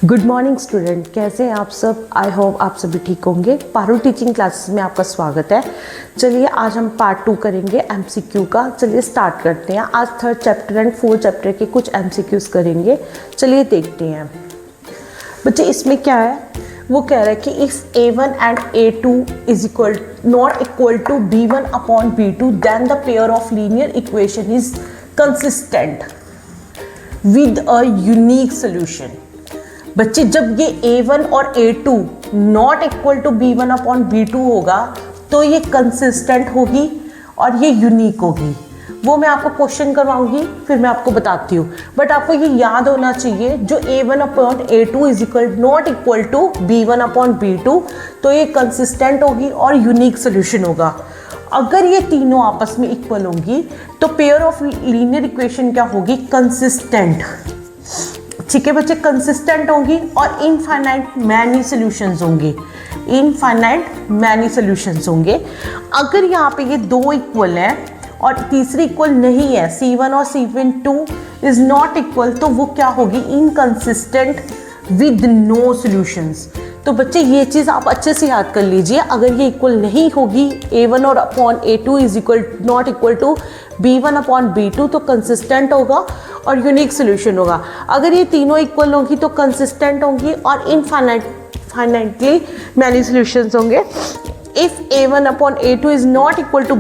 Good morning student, कैसे हैं आप सब। आई होप आप सभी ठीक होंगे। पारुल टीचिंग क्लासेस में आपका स्वागत है। चलिए आज हम पार्ट 2 करेंगे एमसीक्यू का। चलिए स्टार्ट करते हैं। आज 3rd chapter and 4th chapter के कुछ एमसीक्यूज करेंगे। चलिए देखते हैं बच्चे इसमें क्या है। वो कह रहा है कि if A1 and A2 is equal not equal to B1 upon B2 then the pair of linear equation is consistent with a unique solution. बच्चे जब ये A1 और A2 not equal to B1 upon B2 होगा तो ये consistent होगी और ये यूनिक होगी। वो मैं आपको क्वेश्चन करवाऊंगी, फिर मैं आपको बताती हूँ। बट आपको ये याद होना चाहिए, जो A1 upon A2 is equal not equal to B1 upon B2 तो ये कंसिस्टेंट होगी और यूनिक सोल्यूशन होगा। अगर ये तीनों आपस में इक्वल होंगी तो पेयर ऑफ लीनियर इक्वेशन क्या होगी, कंसिस्टेंट। ठीक है बच्चे, कंसिस्टेंट होंगी और इनफाइनाइट मैनी सॉल्यूशंस होंगे। इनफाइनाइट मैनी सॉल्यूशंस होंगे। अगर यहाँ पे ये दो इक्वल हैं और तीसरी इक्वल नहीं है, C1 और C2 इज नॉट इक्वल, तो वो क्या होगी, इनकंसिस्टेंट विद नो सॉल्यूशंस। तो बच्चे ये चीज़ आप अच्छे से याद कर लीजिए। अगर ये इक्वल नहीं होगी, A1 और upon A2 is equal not equal to B1 upon B2 तो कंसिस्टेंट होगा और यूनिक सोल्यूशन होगा। अगर ये तीनों इक्वल होंगी तो कंसिस्टेंट होंगी और इनफाइनाइटली मैनी सॉल्यूशंस होंगे। If A1 upon A2 is not equal to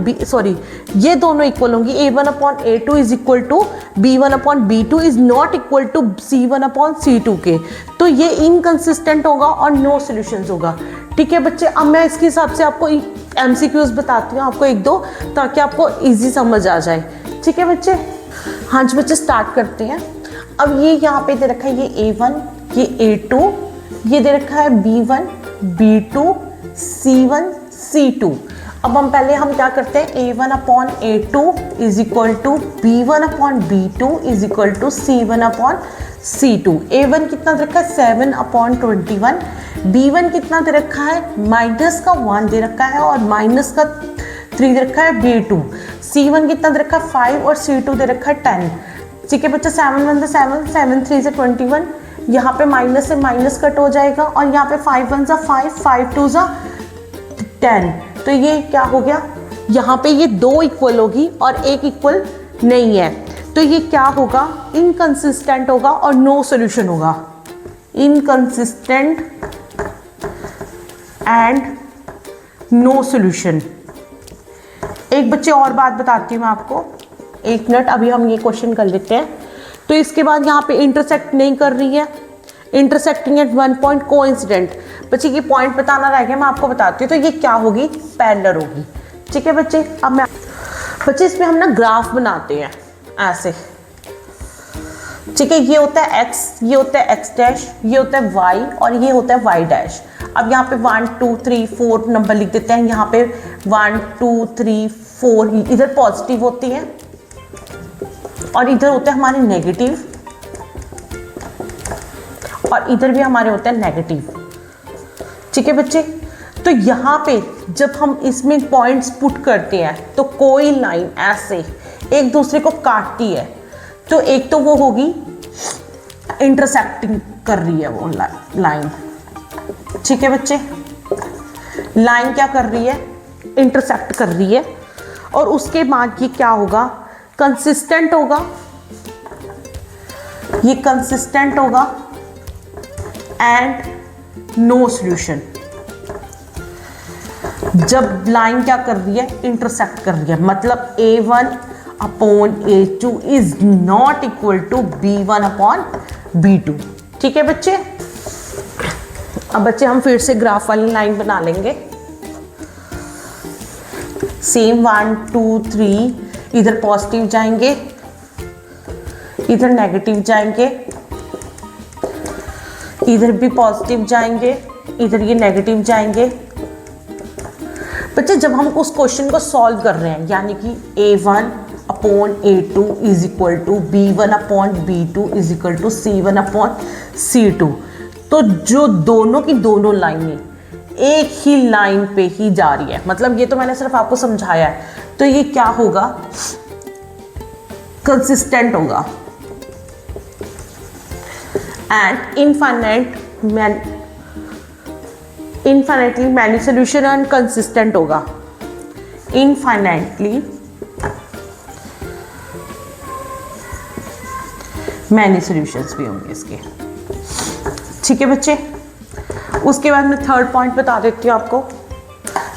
ये दोनों इक्वल होंगी। A1 upon A2 is equal to B1 upon B2 is not equal to C1 upon C2 के, तो ये इनकंसिस्टेंट होगा और नो सॉल्यूशंस होगा। ठीक है बच्चे, अब मैं इसके हिसाब से आपको MCQs बताती हूँ, आपको एक दो, ताकि आपको इजी समझ आ जाए। ठीक है बच्चे, हाँ जी बच्चे स्टार्ट करते हैं। अब ये यहाँ पे दे रखा है ये A1, ये A2, ये दे रखा है B1, B2, C1, C2। अब हम क्या करते हैं, A1 upon A2 is equal to B1 upon B2 is equal to C1 upon C2। A1 कितना दे रखा है, 7 अपॉन 21। B1 कितना दे रखा है, माइनस का 1 दे रखा है और माइनस का 3 दे रखा है B2। C1 कितना दे रखा है, 5 और C2 दे रखा है 10। ठीक है बच्चा, 7 1 7, 7 3 से 21। यहाँ पे माइनस से माइनस कट हो जाएगा और यहाँ पे 5 1 5, 5 2 10। तो ये क्या हो गया, यहाँ पे ये दो इक्वल होगी और एक इक्वल नहीं है, तो ये क्या होगा, इनकंसिस्टेंट होगा और नो सॉल्यूशन होगा। Inconsistent and no solution. एक बच्चे और बात बताती हूँ मैं आपको, एक मिनट, अभी हम ये क्वेश्चन कर लेते हैं। तो इसके बाद यहाँ पे इंटरसेक्ट नहीं कर रही है, intersecting at one point coincident. बच्चे ये पॉइंट बताना रह गया, मैं आपको बताती हूँ। तो ये क्या होगी, पैरेलल होगी। ठीक है बच्चे, अब मैं बच्चे इसमें हम ना ग्राफ बनाते हैं ऐसे। ठीक है, ये होता है x, ये होता है x डैश, ये होता है y और ये होता है y डैश। अब यहाँ पे 1 2 3 4 नंबर लिख देते हैं। यहाँ पे 1 2 3 4 इधर पॉजिटिव होती है और इधर होते हैं हमारे नेगेटिव और इधर भी हमारे होते हैं नेगेटिव। ठीक है बच्चे, तो यहाँ पे जब हम इसमें पॉइंट्स पुट करते हैं तो कोई लाइन ऐसे एक दूसरे को काटती है, तो एक तो वो होगी इंटरसेक्टिंग कर रही है वो लाइन। ठीक है बच्चे, लाइन क्या कर रही है, इंटरसेक्ट कर रही है। और उसके बाद ये क्या होगा, कंसिस्टेंट होगा, ये कंसिस्टेंट होगा एंड नो सॉल्यूशन। जब लाइन क्या कर रही है, इंटरसेक्ट कर रही है, मतलब A1 upon A2 is not equal to B1 upon B2। ठीक है बच्चे, अब बच्चे हम फिर से ग्राफ वाली लाइन बना लेंगे। सेम 1 2 3, इधर पॉजिटिव जाएंगे, इधर नेगेटिव जाएंगे, इधर भी पॉजिटिव जाएंगे, इधर ये नेगेटिव जाएंगे। बच्चे जब हम उस क्वेश्चन को सॉल्व कर रहे हैं, यानी कि A1 upon A2 is equal to B1 upon B2 is equal to C1 upon C2, तो जो दोनों की दोनों लाइनें एक ही लाइन पे ही जा रही है, मतलब ये तो मैंने सिर्फ आपको समझाया है, तो ये क्या होगा, कंसिस्टेंट होगा। And infinitely many solution and consistent होगा, इनफाइनाइटली मैनी सॉल्यूशंस भी होंगे इसके। ठीक है बच्चे, उसके बाद मैं थर्ड पॉइंट बता देती हूँ आपको।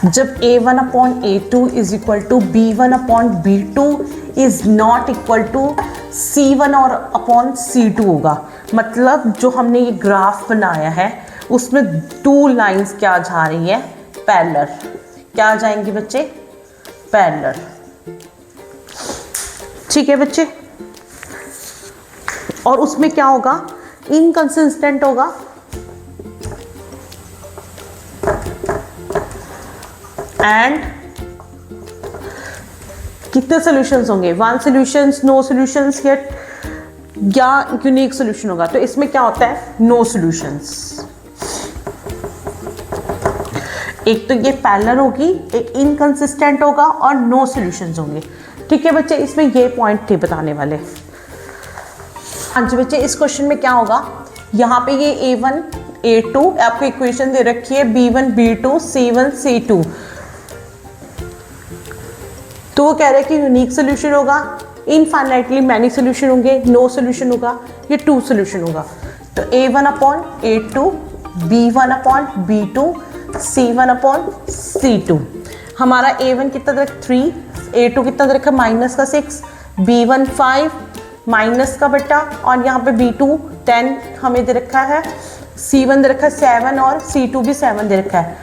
जब a1/a2 is equal to b1/b2 is not equal to c1 और अपॉन c2 होगा, मतलब जो हमने ये ग्राफ बनाया है उसमें टू लाइंस क्या जा रही है, पैरेलल। क्या जाएंगी बच्चे, पैरेलल। ठीक है बच्चे, और उसमें क्या होगा, इनकंसिस्टेंट होगा, एंड कितने सॉल्यूशंस होंगे, वन सॉल्यूशंस, नो सॉल्यूशंस या यूनिक सॉल्यूशन होगा। तो इसमें क्या होता है, नो सॉल्यूशंस। एक तो ये पैरेलल होगी, एक इनकंसिस्टेंट होगा और नो सॉल्यूशंस होंगे। ठीक है बच्चे, इसमें ये पॉइंट थे बताने वाले। हाँ जी बच्चे, इस क्वेश्चन में क्या होगा, यहाँ पे ये a1 a2 आपको इक्वेशन दे रखी है, b1 b2 c1 c2। तो वो कह रहे हैं कि यूनिक सोल्यूशन होगा, इनफाइनाइटली मैनी सोल्यूशन होंगे, नो सोल्यूशन होगा, ये टू सोल्यूशन होगा। तो a1/a2 b1/b2 c1/c2। हमारा a1 कितना दे रखा 3, a2 कितना दे रखा -6, b1 5 माइनस का बटा, और यहाँ पे b2 10 हमें दे रखा है, c1 दे रखा है 7 और c2 भी 7 दे रखा है।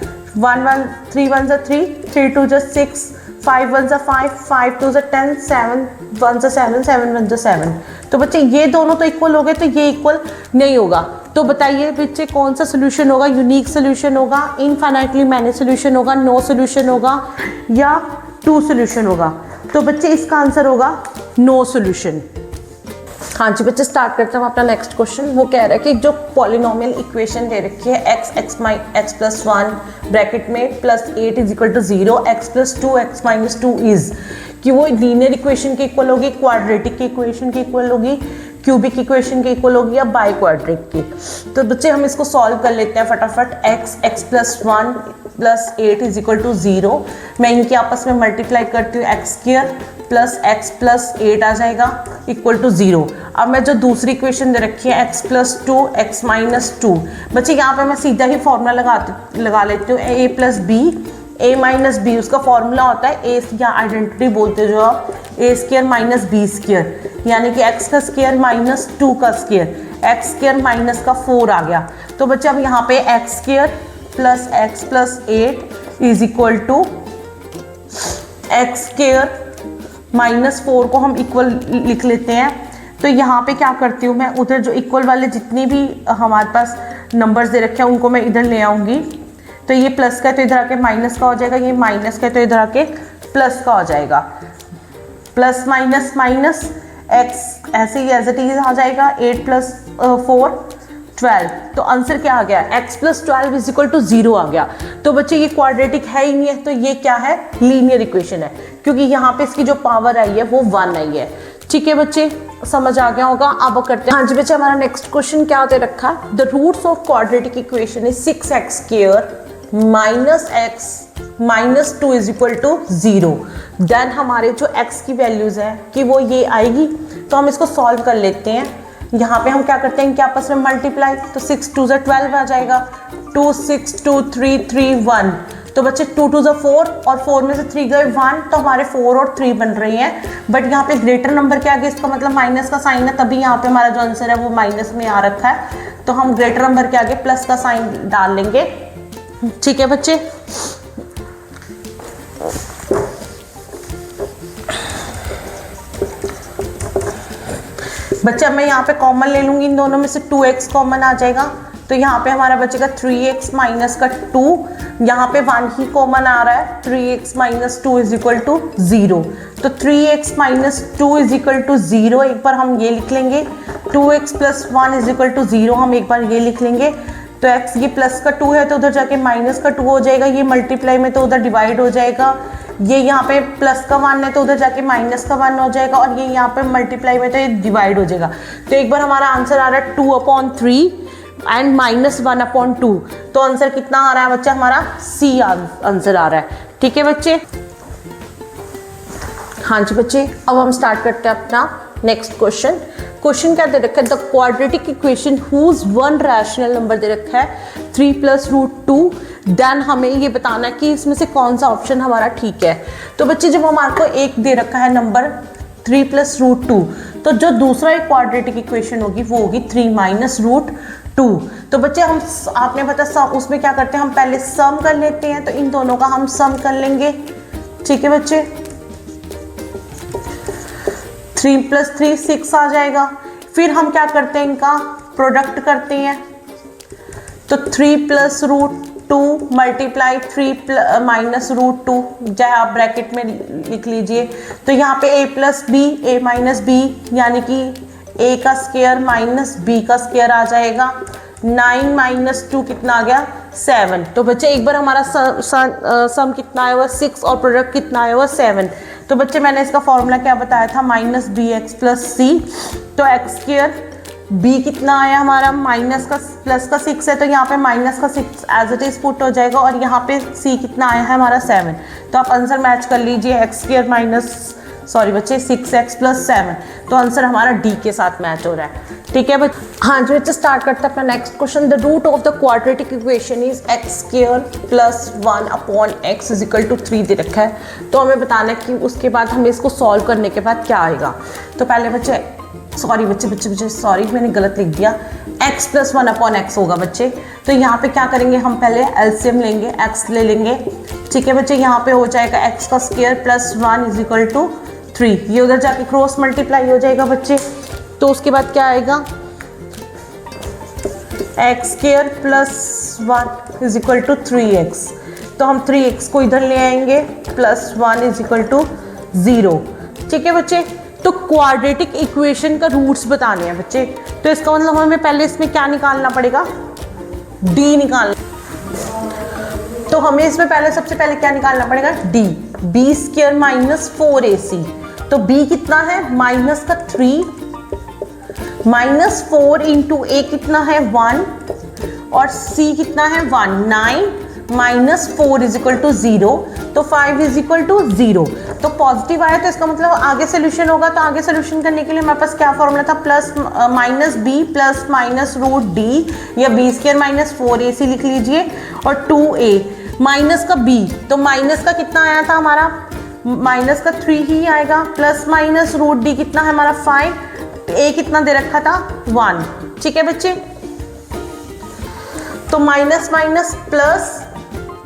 3 1 3, 3 2 6, 5 1 5, 5 2 10, 7 1 7, 7 1 7। तो बच्चे ये दोनों तो इक्वल हो गए, तो ये इक्वल नहीं होगा। तो बताइए बच्चे कौन सा सोल्यूशन होगा, यूनिक सोल्यूशन होगा, इनफाइनाइटली मैनी सोल्यूशन होगा, नो सोल्यूशन होगा या टू सोल्यूशन होगा। तो बच्चे इसका आंसर होगा नो सोल्यूशन। हाँ जी बच्चे, स्टार्ट करते हैं अपना नेक्स्ट क्वेश्चन। वो कह रहा है कि जो पॉलिनोमियल इक्वेशन दे रखी है x+1 ब्रैकेट में +8 is equal to 0, x+2 x-2 is, कि वो लीनियर इक्वेशन के इक्वल होगी, क्वाड्रेटिक की इक्वेशन के इक्वल होगी, क्यूबिक इक्वेशन के इक्वल होगी या बाई क्वाड्रिक की। तो बच्चे हम इसको सॉल्व कर लेते हैं फटाफट। x+1 +8 इज इक्वल टू 0, मैं इनकी आपस में मल्टीप्लाई करती हूँ, x² + x + 8 आ जाएगा इक्वल टू 0। अब मैं जो दूसरी इक्वेशन दे रखी है x+2 x-2, बच्चे यहाँ पे मैं सीधा ही फॉर्मूला लगा लेती हूँ, a + b, a - b उसका फॉर्मूला होता है a या आइडेंटिटी बोलते हैं जो आप, a² - b², यानी कि x का स्क्वायर माइनस 2 का स्क्वायर, x² माइनस का 4 आ गया। तो बच्चे अब यहाँ पे x² + x + 8 is equal to x² -4 को हम इक्वल लिख लेते हैं। तो यहाँ पे क्या करती हूँ मैं, उधर जो इक्वल वाले जितने भी हमारे पास नंबर्स दे रखे हैं उनको मैं इधर ले आऊँगी। तो ये प्लस का है तो इधर आके माइनस का हो जाएगा, ये माइनस का है तो इधर आके प्लस का हो जाएगा। प्लस माइनस माइनस x ऐसे ही एज इट इज आ जाएगा, 8 + 4 12। तो आंसर क्या आ गया, x + 12 इज इक्वल टू 0 आ गया। तो बच्चे ये क्वाड्रेटिक है ही नहीं है, तो ये क्या है, लीनियर इक्वेशन है, क्योंकि यहाँ पे इसकी जो पावर आई है वो 1 आई है। ठीक है बच्चे, समझ आ गया होगा। अब करते हैं, हाँ जी बच्चे, हमारा नेक्स्ट क्वेश्चन क्या दे रखा है, the roots of quadratic equation is 6x² -x - 2 is equal to 0। Then हमारे जो x की वैल्यूज है कि वो ये आएगी, तो हम इसको सॉल्व कर लेते हैं। यहाँ पे हम क्या करते हैं, इनके आपस में मल्टीप्लाई, तो 6 2 12 आ जाएगा, 2 6 2 3 3 1। तो बच्चे 2 2 4 और 4 में से 3 गए 1, तो हमारे 4 और 3 बन रही हैं। बट यहाँ पे ग्रेटर नंबर के आगे इसका मतलब माइनस का साइन है, तभी यहाँ पे हमारा जो आंसर है वो माइनस में आ रखा है। तो हम ग्रेटर नंबर के आगे प्लस का साइन डाल लेंगे। ठीक है बच्चे, बच्चा मैं यहाँ पे कॉमन ले लूंगी, इन दोनों में से 2x कॉमन आ जाएगा, तो यहाँ पे हमारा बचेगा 3x माइनस का 2, यहाँ पे 1 ही कॉमन आ रहा है, 3x minus 2 is equal to 0। तो 3x minus 2 is equal to 0 एक बार हम ये लिख लेंगे, 2x + 1 इज इक्वल टू 0 हम एक बार ये लिख लेंगे। तो x ये प्लस का 2 है तो उधर जाके माइनस का 2 हो जाएगा, ये मल्टीप्लाई में तो उधर डिवाइड हो जाएगा, ये यहाँ पे प्लस का 1 है तो उधर जाके माइनस का 1 हो जाएगा, और ये यहाँ पे मल्टीप्लाई में तो ये डिवाइड हो जाएगा। तो एक बार हमारा आंसर आ रहा है 2/3 एंड -1/2। तो आंसर कितना आ रहा है बच्चा, हमारा सी आंसर आ रहा है। ठीक है बच्चे, हाँ जी बच्चे, अब हम स्टार्ट करते हैं अपना नेक्स्ट क्वेश्चन। क्वेश्चन क्या दे रखा है, the quadratic equation whose one rational number दे रखा है 3 + √2, देन हमें ये बताना है कि इसमें से कौन सा ऑप्शन हमारा ठीक है। तो बच्चे जब हमारे को एक दे रखा है नंबर 3 + √2, तो जो दूसरा एक क्वाड्रेटिक इक्वेशन होगी वो होगी 3 - √2। तो बच्चे हम आपने पता उसमें क्या करते हैं, हम पहले सम कर लेते हैं, तो इन दोनों का हम सम कर लेंगे। ठीक है बच्चे, 3 + 3 6 आ जाएगा। फिर हम क्या करते हैं, इनका प्रोडक्ट करते हैं। तो 3 + √2 मल्टीप्लाई 3 - √2, चाहे आप ब्रैकेट में लिख लीजिए। तो यहाँ पे a + b, a - b, यानी कि a का स्क्वायर माइनस b का स्क्वायर आ जाएगा। 9 - 2 कितना आ गया, 7। तो बच्चे एक बार हमारा सम कितना आया हुआ 6 और प्रोडक्ट कितना आया हुआ 7। तो बच्चे मैंने इसका फॉर्मूला क्या बताया था, -bx + c। तो x², b कितना आया हमारा माइनस का प्लस का 6 है, तो यहाँ पे माइनस का 6 एज इट इज पुट हो जाएगा, और यहाँ पे c कितना आया है हमारा 7। तो आप आंसर मैच कर लीजिए, x² 6x + 7। तो आंसर हमारा डी के साथ मैच हो रहा है। ठीक है बच्चे, हाँ जी बच्चे स्टार्ट करते हैं अपना next question. The root of the quadratic equation is x² + 1/x = 3 दे रखा है। तो हमें बताना है कि उसके बाद हमें इसको सॉल्व करने के बाद क्या आएगा। तो पहले बच्चे सॉरी मैंने गलत लिख दिया, x + 1/x होगा बच्चे। तो यहाँ पे क्या करेंगे, हम पहले एलसीएम लेंगे, x ले लेंगे। ठीक है बच्चे, यहाँ पे हो जाएगा x का स्क्वायर + 1 = 3। ये उधर जाके क्रॉस मल्टीप्लाई हो जाएगा बच्चे। तो उसके बाद क्या आएगा, x² + 1 = 3x। तो हम 3x को इधर ले आएंगे, +1 = 0। ठीक है बच्चे, तो क्वाड्रेटिक इक्वेशन का रूट्स बताने हैं बच्चे। तो इसका मतलब हमें पहले इसमें क्या निकालना पड़ेगा, d निकालना। तो हमें इसमें सबसे पहले क्या निकालना पड़ेगा, d। b² - 4ac। तो b कितना है, -3 -4 × a कितना है 1, और c कितना है 1। 9 - 4 = 0, तो 5 = 0। तो पॉजिटिव आया तो इसका मतलब आगे सोल्यूशन होगा। तो आगे सोल्यूशन करने के लिए हमारे पास क्या फॉर्मूला था, -b + -√d, या b² - 4ac लिख लीजिए, और 2a माइनस का b। तो माइनस का कितना आया था हमारा, माइनस का 3 ही आएगा, + -√d कितना है हमारा 5, a कितना दे रखा था 1। ठीक है बच्चे, तो माइनस प्लस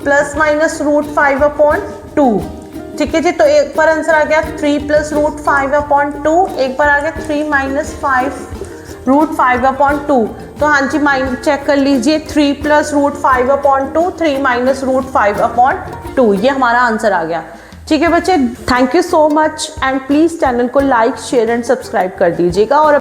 √5/2। ठीक है जी, तो एक बार आंसर आ गया 3 + √5/2, एक बार आ गया 3 - 5 √5/2। तो हाँ जी, माइंड चेक कर लीजिए, 3 + √5/2, 3 - √5/2, ये हमारा आंसर आ गया। ठीक है बच्चे, thank you so much, and please channel को लाइक, शेयर एंड सब्सक्राइब कर दीजिएगा। और